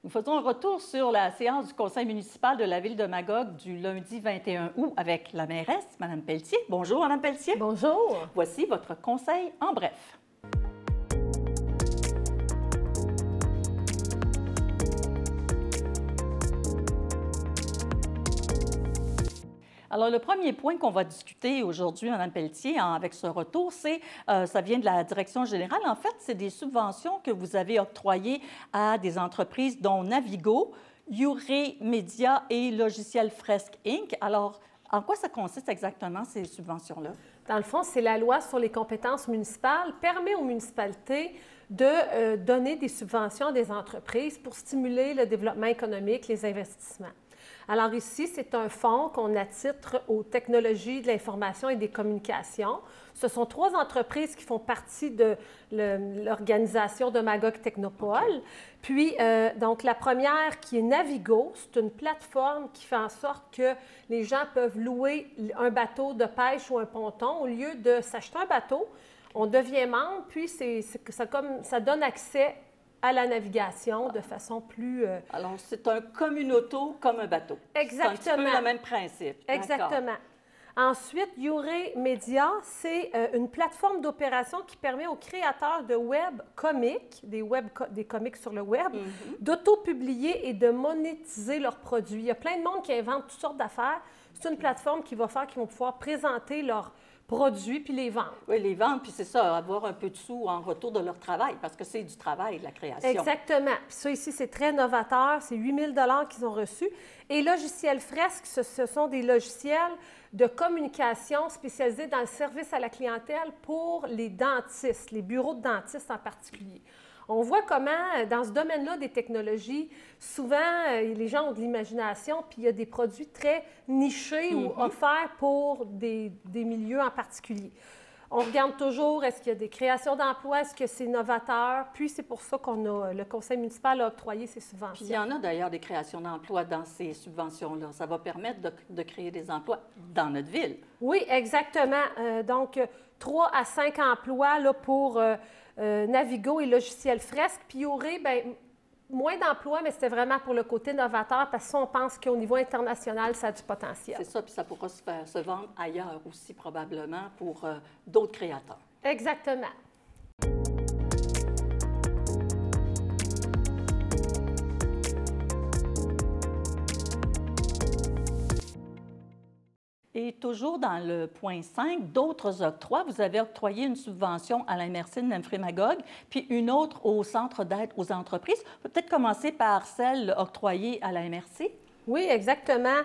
Nous faisons un retour sur la séance du conseil municipal de la ville de Magog du lundi 21 août avec la mairesse, Mme Pelletier. Bonjour, Mme Pelletier. Bonjour. Voici votre conseil en bref. Alors, le premier point qu'on va discuter aujourd'hui, Mme Pelletier, avec ce retour, ça vient de la direction générale. En fait, c'est des subventions que vous avez octroyées à des entreprises dont Navigo, Youré Média et Logiciel Fresque Inc. Alors, en quoi ça consiste exactement, ces subventions-là? Dans le fond, c'est la loi sur les compétences municipales permet aux municipalités de donner des subventions à des entreprises pour stimuler le développement économique, les investissements. Alors ici, c'est un fonds qu'on attitre aux technologies de l'information et des communications. Ce sont 3 entreprises qui font partie de l'organisation de Magog Technopole. Okay. Puis, donc, la première qui est Navigo, c'est une plateforme qui fait en sorte que les gens peuvent louer un bateau de pêche ou un ponton. Au lieu de s'acheter un bateau, on devient membre, puis ça donne accès à la navigation de façon plus... Alors, c'est un communauto comme un bateau. Exactement. C'est un petit peu le même principe. Exactement. Ensuite, Youré Média, c'est une plateforme d'opération qui permet aux créateurs de web comiques, des comics sur le web, d'auto-publier et de monétiser leurs produits. Il y a plein de monde qui invente toutes sortes d'affaires. C'est une plateforme qui va faire qu'ils vont pouvoir présenter leurs produits puis les vendre. Oui, les vendre, puis c'est ça, avoir un peu de sous en retour de leur travail, parce que c'est du travail, de la création. Exactement. Puis ça, ici, c'est très novateur. C'est 8 000 $ qu'ils ont reçus. Et Logiciel Fresque, ce sont des logiciels de communication spécialisés dans le service à la clientèle pour les dentistes, les bureaux de dentistes en particulier. On voit comment, dans ce domaine-là des technologies, souvent, les gens ont de l'imagination, puis il y a des produits très nichés ou offerts pour des milieux en particulier. On regarde toujours, est-ce qu'il y a des créations d'emplois, est-ce que c'est novateur? Puis c'est pour ça le conseil municipal a octroyé ces subventions. Puis il y en a d'ailleurs des créations d'emplois dans ces subventions-là. Ça va permettre de créer des emplois dans notre ville. Oui, exactement. Donc, 3 à 5 emplois là, pour Navigo et Logiciel Fresque. Puis Youré, bien, moins d'emplois, mais c'était vraiment pour le côté novateur, parce que ça, on pense qu'au niveau international, ça a du potentiel. C'est ça, puis ça pourra se vendre ailleurs aussi, probablement, pour d'autres créateurs. Exactement. Et toujours dans le point 5, d'autres octrois. Vous avez octroyé une subvention à la MRC de Memphremagog, puis une autre au Centre d'aide aux entreprises. On peut peut-être commencer par celle octroyée à la MRC. Oui, exactement.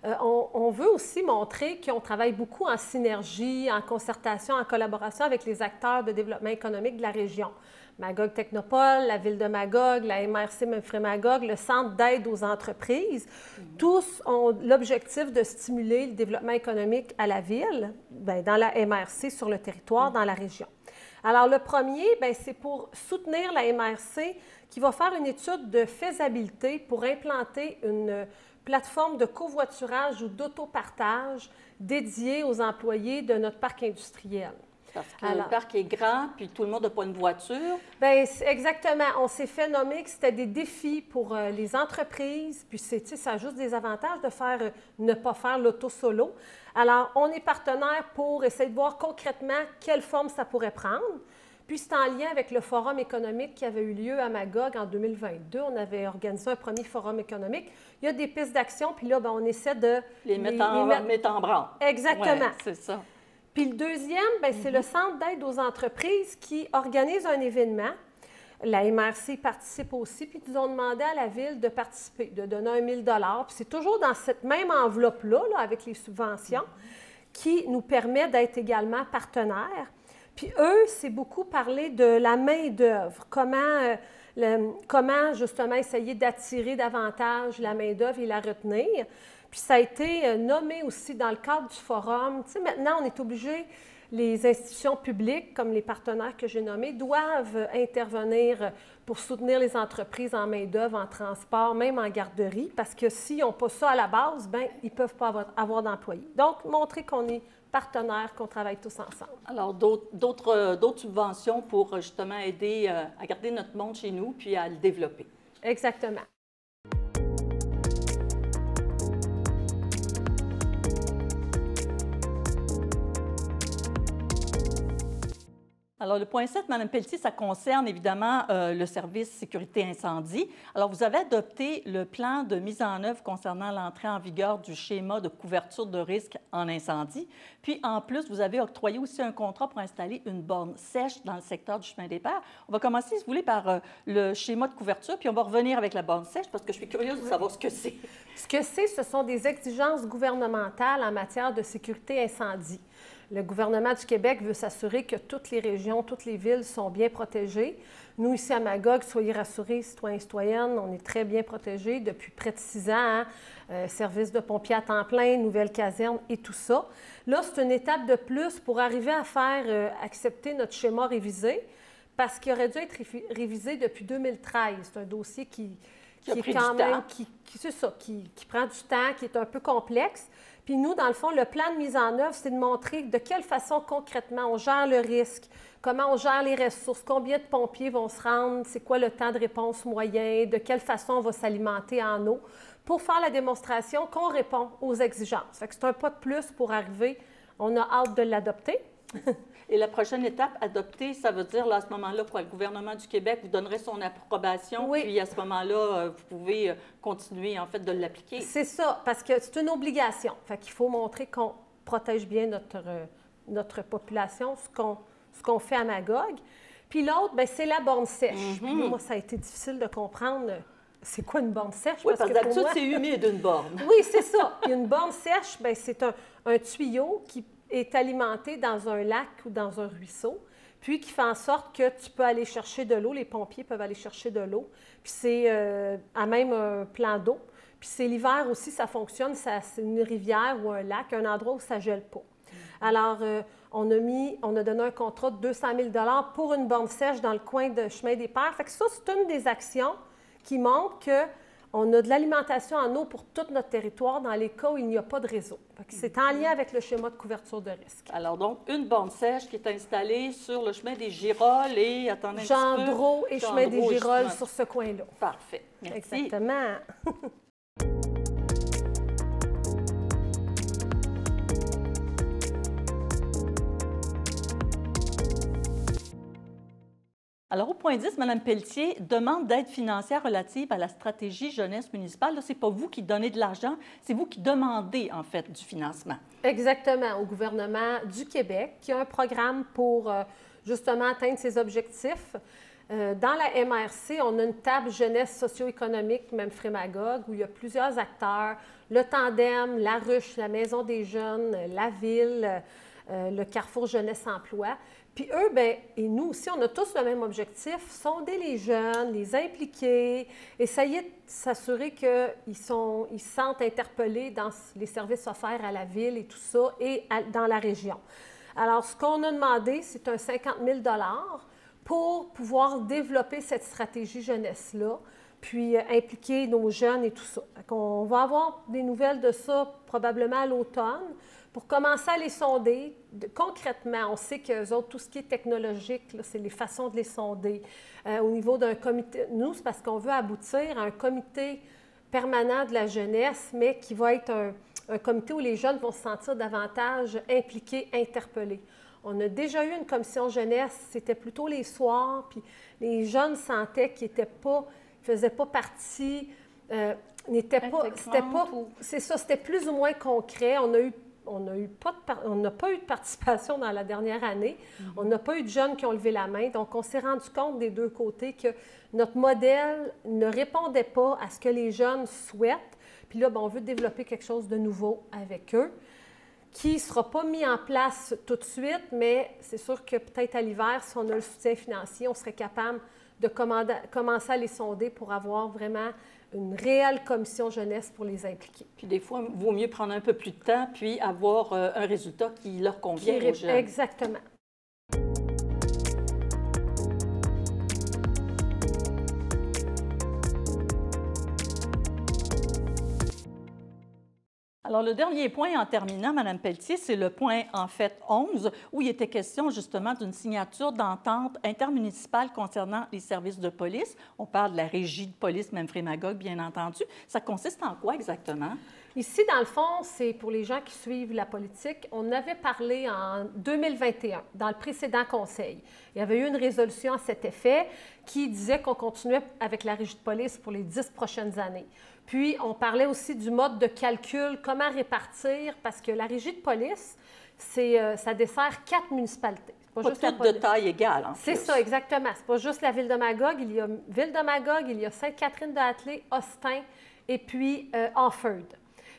On veut aussi montrer qu'on travaille beaucoup en synergie, en concertation, en collaboration avec les acteurs de développement économique de la région. Magog Technopole, la ville de Magog, la MRC Memphremagog, le Centre d'aide aux entreprises, tous ont l'objectif de stimuler le développement économique à la ville, bien, dans la MRC, sur le territoire, dans la région. Alors, le premier, c'est pour soutenir la MRC qui va faire une étude de faisabilité pour implanter une plateforme de covoiturage ou d'autopartage dédiée aux employés de notre parc industriel. Parce que le parc est grand, puis tout le monde n'a pas une voiture. Bien, exactement. On s'est fait nommer que c'était des défis pour les entreprises, puis ça a juste des avantages de ne pas faire l'auto-solo. Alors, on est partenaire pour essayer de voir concrètement quelle forme ça pourrait prendre. Puis, c'est en lien avec le forum économique qui avait eu lieu à Magog en 2022. On avait organisé un premier forum économique. Il y a des pistes d'action, puis là, on essaie de les mettre en branle. Exactement. Ouais, c'est ça. Puis le deuxième, c'est le Centre d'aide aux entreprises qui organise un événement. La MRC participe aussi, puis ils nous ont demandé à la ville de participer, de donner 1 000 $. Puis c'est toujours dans cette même enveloppe-là, avec les subventions, qui nous permet d'être également partenaires. Puis eux, c'est beaucoup parler de la main-d'œuvre, comment justement essayer d'attirer davantage la main-d'œuvre et la retenir. Puis ça a été nommé aussi dans le cadre du forum. Tu sais, maintenant, on est obligé, les institutions publiques, comme les partenaires que j'ai nommés, doivent intervenir pour soutenir les entreprises en main-d'œuvre, en transport, même en garderie, parce que s'ils n'ont pas ça à la base, bien, ils ne peuvent pas avoir d'employés. Donc, montrer qu'on est partenaires, qu'on travaille tous ensemble. Alors, d'autres subventions pour justement aider à garder notre monde chez nous puis à le développer. Exactement. Alors, le point 7, Mme Pelletier, ça concerne évidemment le service sécurité incendie. Alors, vous avez adopté le plan de mise en œuvre concernant l'entrée en vigueur du schéma de couverture de risque en incendie. Puis, en plus, vous avez octroyé aussi un contrat pour installer une borne sèche dans le secteur du chemin des Pères. On va commencer, si vous voulez, par le schéma de couverture, puis on va revenir avec la borne sèche parce que je suis curieuse de savoir ce que c'est. Ce que c'est, ce sont des exigences gouvernementales en matière de sécurité incendie. Le gouvernement du Québec veut s'assurer que toutes les régions, toutes les villes sont bien protégées. Nous, ici à Magog, soyez rassurés, citoyens et citoyennes, on est très bien protégés depuis près de 6 ans. Hein? Service de pompiers à temps plein, nouvelle caserne et tout ça. Là, c'est une étape de plus pour arriver à faire accepter notre schéma révisé parce qu'il aurait dû être révisé depuis 2013. C'est un dossier qui est quand même, c'est ça, qui prend du temps, qui est un peu complexe. Puis nous, dans le fond, le plan de mise en œuvre, c'est de montrer de quelle façon concrètement on gère le risque, comment on gère les ressources, combien de pompiers vont se rendre, c'est quoi le temps de réponse moyen, de quelle façon on va s'alimenter en eau, pour faire la démonstration qu'on répond aux exigences. Fait que c'est un pas de plus pour arriver. On a hâte de l'adopter. Et la prochaine étape, adopter, ça veut dire, là, à ce moment-là, quoi, le gouvernement du Québec vous donnerait son approbation, oui. Puis à ce moment-là, vous pouvez continuer, en fait, de l'appliquer. C'est ça, parce que c'est une obligation. Fait qu'il faut montrer qu'on protège bien notre population, ce qu'on fait à Magog. Puis l'autre, bien, c'est la borne sèche. Puis moi, ça a été difficile de comprendre c'est quoi une borne sèche. Oui, parce que d'habitude, c'est humide, une borne. Oui, c'est ça. Puis une borne sèche, bien, c'est un tuyau qui est alimenté dans un lac ou dans un ruisseau, puis qui fait en sorte que tu peux aller chercher de l'eau, les pompiers peuvent aller chercher de l'eau, puis c'est à même un plan d'eau. Puis c'est l'hiver aussi, ça fonctionne, c'est une rivière ou un lac, un endroit où ça ne gèle pas. Alors, on a donné un contrat de 200 000 $ pour une borne sèche dans le coin de Chemin des Pères. Fait que ça, c'est une des actions qui montre que on a de l'alimentation en eau pour tout notre territoire dans les cas où il n'y a pas de réseau. C'est en lien avec le schéma de couverture de risque. Alors donc, une borne sèche qui est installée sur le chemin des Girolles et, attendez un petit peu... Gendreau et chemin des Girolles sur ce coin-là. Parfait. Merci. Exactement. Alors, au point 10, Mme Pelletier demande d'aide financière relative à la stratégie jeunesse municipale. Ce n'est pas vous qui donnez de l'argent, c'est vous qui demandez, en fait, du financement. Exactement, au gouvernement du Québec, qui a un programme pour, justement, atteindre ses objectifs. Dans la MRC, on a une table jeunesse socio-économique, même Frémagogue, où il y a plusieurs acteurs, le Tandem, la Ruche, la Maison des jeunes, la Ville, le Carrefour Jeunesse Emploi. Puis eux, bien, et nous aussi, on a tous le même objectif, sonder les jeunes, les impliquer, essayer de s'assurer qu'ils se sentent interpellés dans les services offerts à la ville et tout ça, et dans la région. Alors, ce qu'on a demandé, c'est un 50 000 $ pour pouvoir développer cette stratégie jeunesse-là, puis impliquer nos jeunes et tout ça. On va avoir des nouvelles de ça probablement à l'automne, pour commencer à les sonder. Concrètement, on sait qu'eux autres, tout ce qui est technologique, c'est les façons de les sonder. Au niveau d'un comité, nous, c'est parce qu'on veut aboutir à un comité permanent de la jeunesse, mais qui va être un comité où les jeunes vont se sentir davantage impliqués, interpellés. On a déjà eu une commission jeunesse, c'était plutôt les soirs, puis les jeunes sentaient qu'ils n'étaient pas, ils ne faisaient pas partie, n'étaient pas, c'est ça, c'était plus ou moins concret. On n'a pas eu de participation dans la dernière année. On n'a pas eu de jeunes qui ont levé la main. Donc, on s'est rendu compte des deux côtés que notre modèle ne répondait pas à ce que les jeunes souhaitent. Puis là, bien, on veut développer quelque chose de nouveau avec eux qui ne sera pas mis en place tout de suite, mais c'est sûr que peut-être à l'hiver, si on a le soutien financier, on serait capable de commencer à les sonder pour avoir vraiment une réelle commission jeunesse pour les impliquer. Puis des fois, il vaut mieux prendre un peu plus de temps puis avoir un résultat qui leur convient aux jeunes. Exactement. Alors, le dernier point en terminant, Mme Pelletier, c'est le point, en fait, 11, où il était question justement d'une signature d'entente intermunicipale concernant les services de police. On parle de la régie de police, même Frémagogue, bien entendu. Ça consiste en quoi exactement? Ici, dans le fond, c'est pour les gens qui suivent la politique. On avait parlé en 2021, dans le précédent conseil. Il y avait eu une résolution à cet effet qui disait qu'on continuait avec la régie de police pour les 10 prochaines années. Puis, on parlait aussi du mode de calcul, comment répartir, parce que la régie de police, ça dessert 4 municipalités. Pas toutes de taille égale, en C'est plus. ça, exactement. C'est pas juste la ville de Magog. Il y a ville de Magog, il y a Sainte-Catherine-de-Hatley, Austin et puis Offord.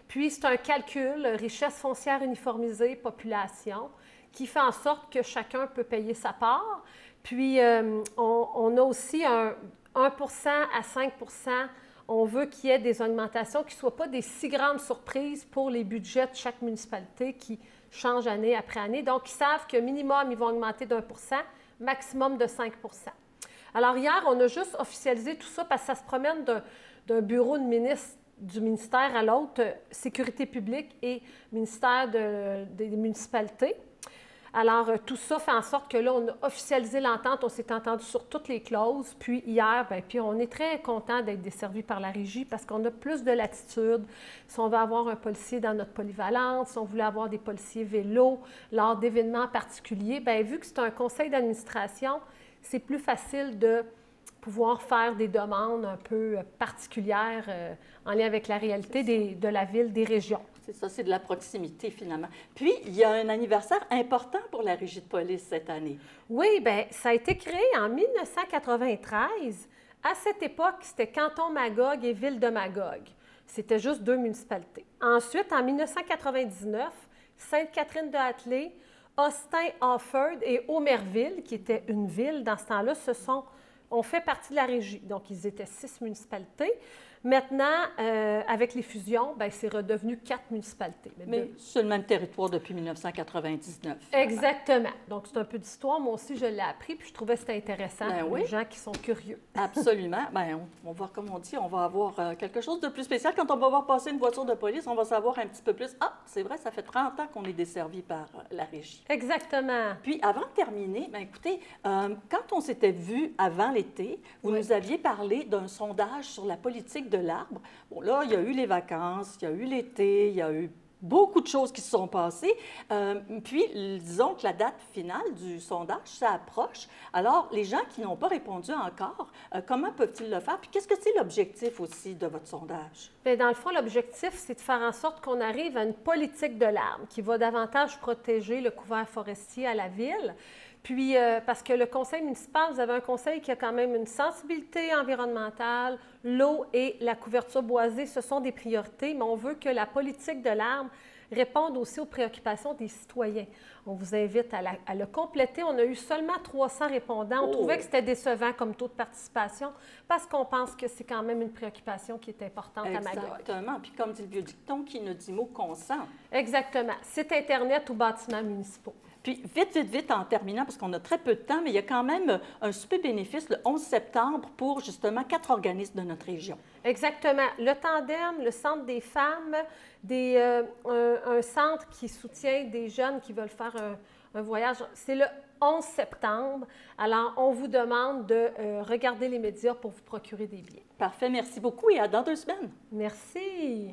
Puis, c'est un calcul, richesse foncière uniformisée, population, qui fait en sorte que chacun peut payer sa part. Puis, on a aussi un 1% à 5 %. On veut qu'il y ait des augmentations qui ne soient pas des si grandes surprises pour les budgets de chaque municipalité qui changent année après année. Donc, ils savent que minimum, ils vont augmenter d'1 %, maximum de 5 %. Alors, hier, on a juste officialisé tout ça parce que ça se promène d'un bureau de ministre du ministère à l'autre, Sécurité publique et ministère des municipalités. Alors, tout ça fait en sorte que là, on a officialisé l'entente, on s'est entendu sur toutes les clauses. Puis hier, puis on est très content d'être desservi par la régie parce qu'on a plus de latitude. Si on veut avoir un policier dans notre polyvalente, si on voulait avoir des policiers vélos lors d'événements particuliers, bien, vu que c'est un conseil d'administration, c'est plus facile de pouvoir faire des demandes un peu particulières en lien avec la réalité de la ville, des régions. C'est ça, c'est de la proximité, finalement. Puis, il y a un anniversaire important pour la régie de police cette année. Oui, bien, ça a été créé en 1993. À cette époque, c'était Canton Magog et Ville de Magog. C'était juste 2 municipalités. Ensuite, en 1999, Sainte-Catherine-de-Hatley, Austin-Offord et Omerville, qui était une ville dans ce temps-là, ont fait partie de la régie. Donc, ils étaient 6 municipalités. Maintenant, avec les fusions, c'est redevenu 4 municipalités. Mais sur le même territoire depuis 1999. Exactement. Donc, c'est un peu d'histoire. Moi aussi, je l'ai appris, puis je trouvais que c'était intéressant pour oui. les gens qui sont curieux. Absolument. On va, comme on dit, on va avoir quelque chose de plus spécial. Quand on va voir passer une voiture de police, on va savoir un petit peu plus. Ah, c'est vrai, ça fait 30 ans qu'on est desservi par la régie. Exactement. Puis, avant de terminer, écoutez, quand on s'était vu avant l'été, vous nous aviez parlé d'un sondage sur la politique de l'arbre. Bon, là, il y a eu les vacances, il y a eu l'été, il y a eu beaucoup de choses qui se sont passées. Puis, disons que la date finale du sondage, ça approche. Alors, les gens qui n'ont pas répondu encore, comment peuvent-ils le faire? Puis, qu'est-ce que c'est l'objectif aussi de votre sondage? Bien, dans le fond, l'objectif, c'est de faire en sorte qu'on arrive à une politique de l'arbre qui va davantage protéger le couvert forestier à la ville. Puis, parce que le conseil municipal, vous avez un conseil qui a quand même une sensibilité environnementale, l'eau et la couverture boisée, ce sont des priorités, mais on veut que la politique de l'arbre réponde aussi aux préoccupations des citoyens. On vous invite à le compléter. On a eu seulement 300 répondants. On trouvait que c'était décevant comme taux de participation parce qu'on pense que c'est quand même une préoccupation qui est importante à Magog. Exactement. Puis comme dit le vieux dicton, qui ne dit mot consent. Exactement. Site Internet ou bâtiments municipaux. Puis, vite, en terminant, parce qu'on a très peu de temps, mais il y a quand même un super bénéfice le 11 septembre pour, justement, 4 organismes de notre région. Exactement. Le Tandem, le Centre des femmes, un centre qui soutient des jeunes qui veulent faire un voyage. C'est le 11 septembre. Alors, on vous demande de regarder les médias pour vous procurer des billets. Parfait. Merci beaucoup et à dans 2 semaines. Merci.